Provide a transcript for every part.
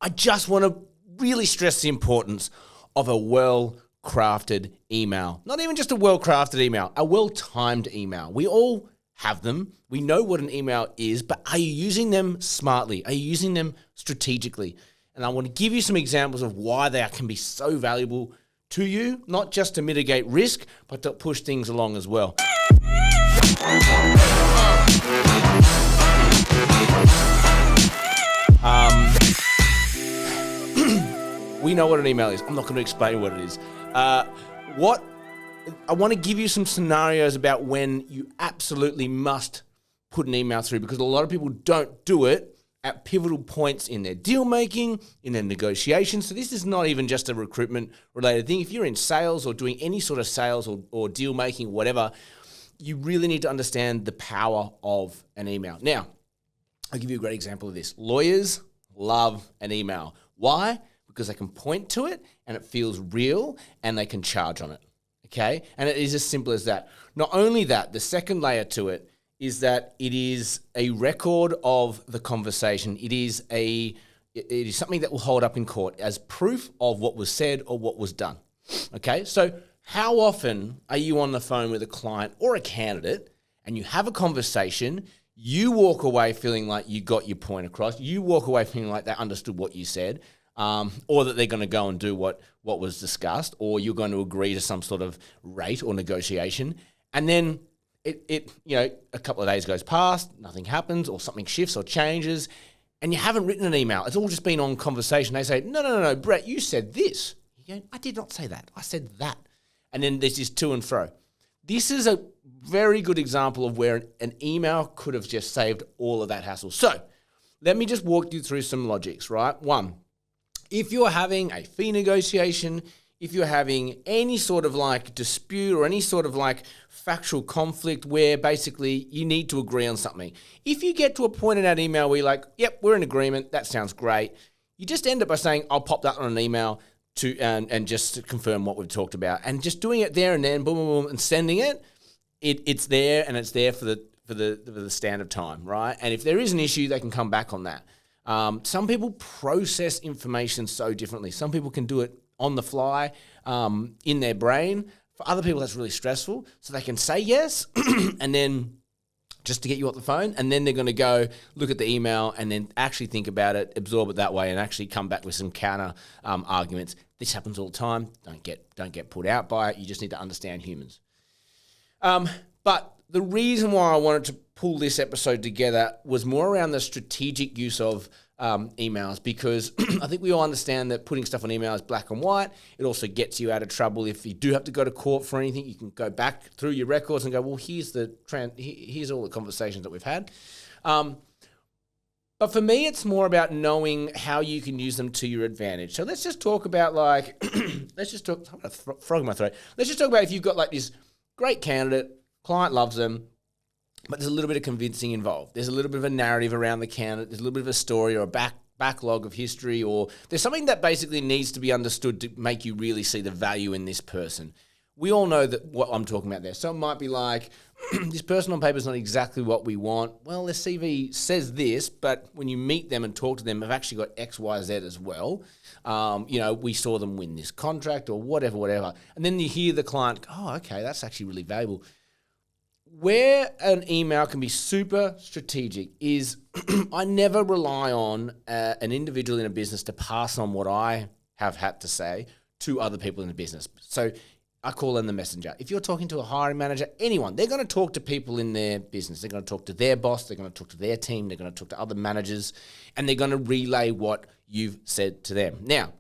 I just want to really stress the importance of a well-crafted email. Not even just a well-crafted email, a well-timed email. We all have them. We know what an email is, but are you using them smartly? Are you using them strategically? And I want to give you some examples of why they can be so valuable to you, not just to mitigate risk, but to push things along as well. We know what an email is. I'm not going to explain what it is. I want to give you some scenarios about when you absolutely must put an email through, because a lot of people don't do it at pivotal points in their deal making, in their negotiations. So this is not even just a recruitment related thing. If you're in sales or doing any sort of sales or deal making, whatever, you really need to understand the power of an email. Now, I'll give you a great example of this. Lawyers love an email. Why? Because they can point to it and it feels real and they can charge on it. Okay? And it is as simple as that. Not only that, the second layer to it is that it is a record of the conversation. It is something that will hold up in court as proof of what was said or what was done. Okay? So how often are you on the phone with a client or a candidate and you have a conversation, you walk away feeling like you got your point across, you walk away feeling like they understood what you said, or that they're going to go and do what was discussed, or you're going to agree to some sort of rate or negotiation, and then a couple of days goes past, nothing happens, or something shifts or changes, and you haven't written an email. It's all just been on conversation. They say, no, Brett, you said this. You go, I did not say that. I said that. And then there's this to and fro. This is a very good example of where an email could have just saved all of that hassle. So let me just walk you through some logics, right? One, if you're having a fee negotiation, if you're having any sort of like dispute or any sort of like factual conflict where basically you need to agree on something, if you get to a point in that email where you're like, yep, we're in agreement, that sounds great, you just end up by saying, I'll pop that on an email and just to confirm what we've talked about. And just doing it there and then, boom, boom, boom, and sending it, it's there, and it's there for the stand of time, right? And if there is an issue, they can come back on that. Some people process information so differently. Some people can do it on the fly in their brain. For other people, that's really stressful. So they can say yes, and then just to get you off the phone, and then they're going to go look at the email and then actually think about it, absorb it that way, and actually come back with some counter arguments. This happens all the time. Don't get put out by it. You just need to understand humans. But the reason why I wanted to pull this episode together was more around the strategic use of emails, because I think we all understand that putting stuff on email is black and white. It also gets you out of trouble. If you do have to go to court for anything, you can go back through your records and go, well, here's all the conversations that we've had. But for me, it's more about knowing how you can use them to your advantage. So let's just talk about I'm going to frog in my throat. Let's just talk about if you've got like this great candidate, client loves them, but there's a little bit of convincing involved. There's a little bit of a narrative around the candidate. There's a little bit of a story or a backlog of history, or there's something that basically needs to be understood to make you really see the value in this person. We all know that what I'm talking about there. So it might be like, this person on paper is not exactly what we want. Well, their CV says this, but when you meet them and talk to them, they've actually got X, Y, Z as well. We saw them win this contract or whatever. And then you hear the client, oh, okay, that's actually really valuable. Where an email can be super strategic is I never rely on an individual in a business to pass on what I have had to say to other people in the business. So I call them the messenger. If you're talking to a hiring manager, anyone, they're going to talk to people in their business. They're going to talk to their boss. They're going to talk to their team. They're going to talk to other managers, and they're going to relay what you've said to them. Now,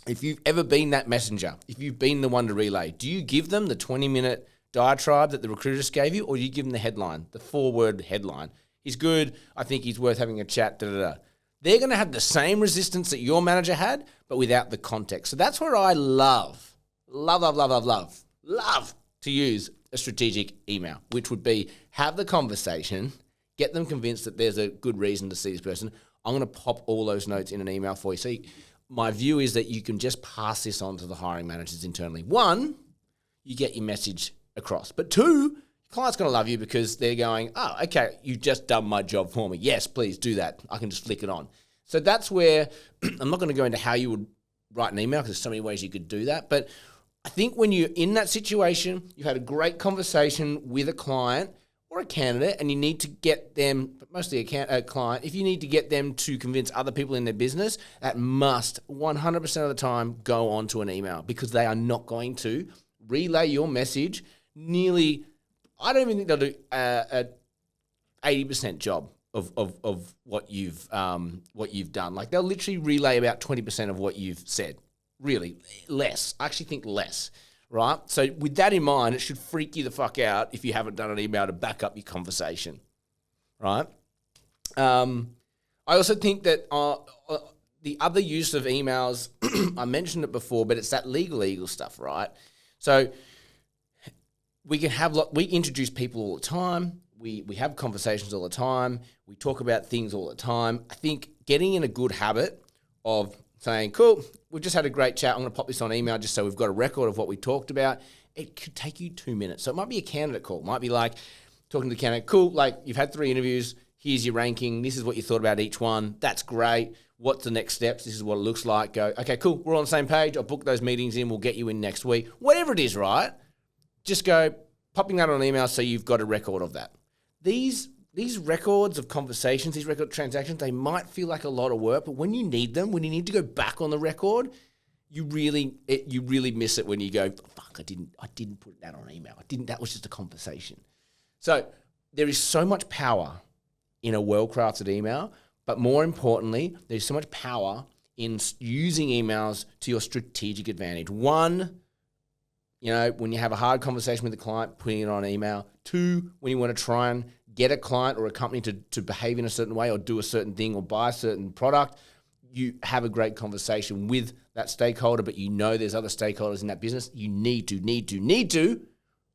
if you've ever been that messenger, if you've been the one to relay, do you give them the 20-minute diatribe that the recruiter just gave you, or do you give them the headline, the 4-word headline? He's good. I think he's worth having a chat. They're going to have the same resistance that your manager had, but without the context. So that's where I love to use a strategic email, which would be have the conversation, get them convinced that there's a good reason to see this person. I'm going to pop all those notes in an email for you. See, my view is that you can just pass this on to the hiring managers internally. One, you get your message across. But two, your client's going to love you because they're going, oh, okay, you've just done my job for me. Yes, please do that. I can just flick it on. So that's where I'm not going to go into how you would write an email because there's so many ways you could do that. But I think when you're in that situation, you've had a great conversation with a client or a candidate and you need to get them, but mostly a client, if you need to get them to convince other people in their business, that must 100% of the time go onto an email because they are not going to relay your message nearly, I don't even think they'll do a 80% job of what you've done. Like they'll literally relay about 20% of what you've said. Really, less. I actually think less, right? So with that in mind, it should freak you the fuck out if you haven't done an email to back up your conversation, right? I also think that the other use of emails, I mentioned it before, but it's that legal stuff, right? So we introduce people all the time. We have conversations all the time. We talk about things all the time. I think getting in a good habit of saying, cool, we've just had a great chat. I'm going to pop this on email just so we've got a record of what we talked about. It could take you 2 minutes. So it might be a candidate call. It might be like talking to the candidate, cool, like you've had 3 interviews. Here's your ranking. This is what you thought about each one. That's great. What's the next steps? This is what it looks like. Go, okay, cool. We're on the same page. I'll book those meetings in. We'll get you in next week. Whatever it is, right? Just go popping that on an email so you've got a record of that. These records of conversations, these record transactions, they might feel like a lot of work, but when you need them, when you need to go back on the record, you really miss it when you go, fuck, I didn't put that on email. That was just a conversation. So there is so much power in a well-crafted email, but more importantly, there's so much power in using emails to your strategic advantage. 1, when you have a hard conversation with a client, putting it on email. 2, when you want to try and get a client or a company to behave in a certain way or do a certain thing or buy a certain product, you have a great conversation with that stakeholder, but there's other stakeholders in that business. You need to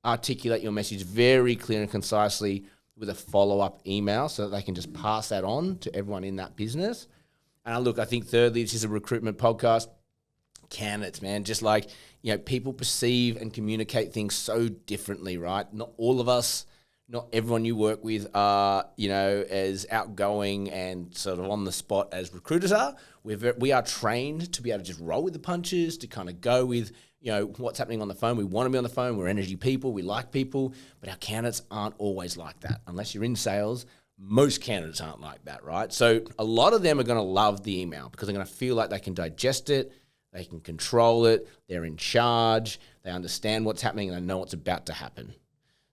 articulate your message very clear and concisely with a follow-up email so that they can just pass that on to everyone in that business. And look, I think thirdly, this is a recruitment podcast. Candidates, man, just like, people perceive and communicate things so differently, right? Not all of us, not everyone you work with are, as outgoing and sort of on the spot as recruiters are. We are trained to be able to just roll with the punches, to kind of go with, what's happening on the phone. We want to be on the phone. We're energy people. We like people, but our candidates aren't always like that. Unless you're in sales, most candidates aren't like that, right? So a lot of them are going to love the email because they're going to feel like they can digest it. They can control it. They're in charge. They understand what's happening and they know what's about to happen.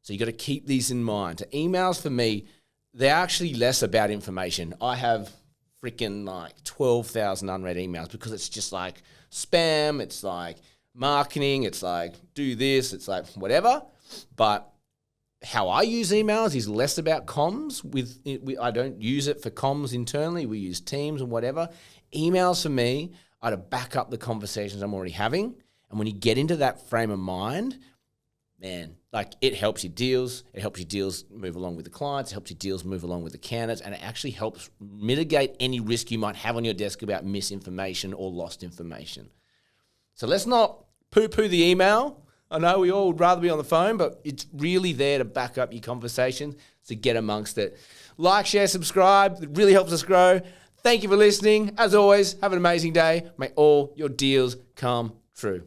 So you got to keep these in mind. So emails for me, they're actually less about information. I have freaking like 12,000 unread emails because it's just like spam. It's like marketing. It's like do this. It's like whatever. But how I use emails is less about comms. I don't use it for comms internally. We use Teams and whatever. Emails for me are to back up the conversations I'm already having. And when you get into that frame of mind, man, like it helps your deals. It helps your deals move along with the clients. It helps your deals move along with the candidates. And it actually helps mitigate any risk you might have on your desk about misinformation or lost information. So let's not poo-poo the email. I know we all would rather be on the phone, but it's really there to back up your conversation, to get amongst it. Like, share, subscribe. It really helps us grow. Thank you for listening. As always, have an amazing day. May all your deals come true.